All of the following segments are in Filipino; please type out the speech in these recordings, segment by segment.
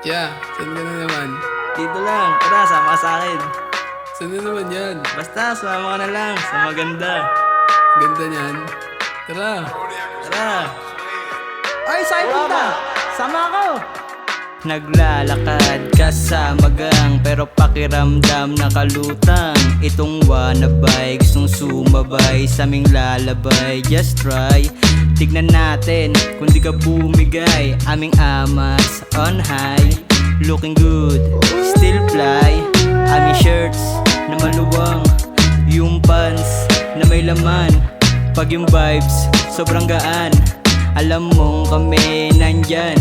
Yeah, saan ka na naman? Dito lang, tara, sama ka sa akin. Saan na naman yan? Basta, sumama ka na lang, sa maganda. Ganda niyan. Tara. Tara! Ay, saan punta? Sama ako. Naglalakad ka sa magang pero pakiramdam nakalutang. Itong wanabay, gustong sumabay sa aming lalabay. Just try, tignan natin kung di ka bumigay. Aming amas on high, looking good, still fly. Aming shirts na maluwang, yung pants na may laman. Pag yung vibes sobrang gaan, alam mong kami nandyan.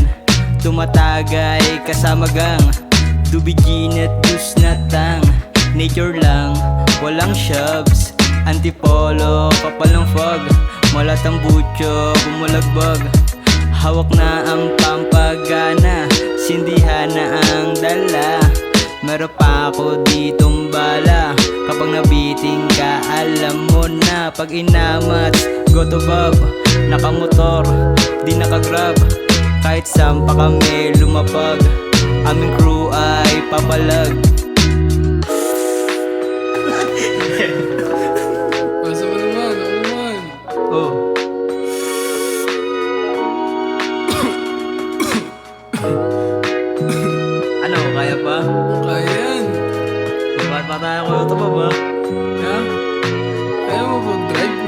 Tumatagay kasama gang, dubigin at dus na tang. Nature lang, walang shoves. Antipolo, kapal ng fog. Malatang butyo, bumulagbag. Hawak na ang pampagana, sindihan na ang dala. Meron pa ako ditong bala. Kapag nabiting ka, alam mo na. Pag inamats, go to Bob. Nakamotor, di nakagrab. Kahit saan pa kami lumapag, aming crew ay papalag. Basta mo naman, ako naman. Oh. Ano, kaya pa? Kaya yan. Ba't pa tayo ko ito pa ba? Yeah? Kaya mo mag-drive?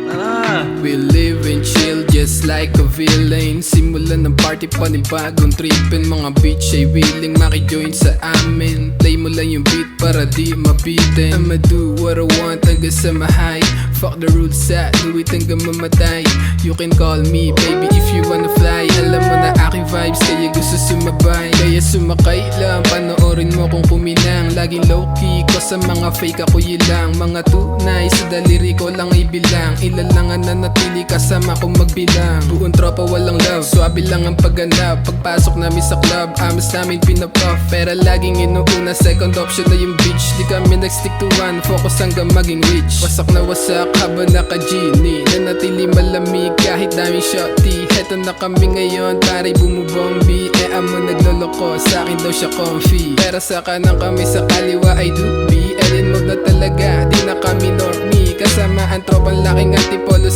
Tara! We live and chill just like a villain. Simulan ng party panibagong tripin. Mga bitch ay willing makijoin sa amin. Play mo lang yung beat para di mabitin. I'ma do what I want hanggang sa mahay. Fuck the rules sa do it hanggang mamatay. You can call me baby if you wanna fly. Alam mo na aking vibes kaya gusto sumabay. Kaya sumakay lang, panoorin mo kung kuminang. Laging low key ko sa mga fake ako yilang. Mga tunay sa daliri ko lang ibilang. Ilan lang ang nanatili kasama kong magbilang. Buong tropa walang love, swabe lang ang pagganap. Pagpasok namin sa club, amas namin pinapuff. Pero laging inuuna, second option na yung bitch. Di kami nag-stick to one, focus hanggang maging rich. Wasak na wasak habang naka-genie. Nanatili malamig kahit daming shotty. Heto na kami ngayon, pare bumubombi. Amo nagloloko, sa akin daw siya comfy. Pero sa kanan kami, sa kaliwa ay doobie. Elin mode na talaga, di na kami normie. Kasama ang tropang laking antipolo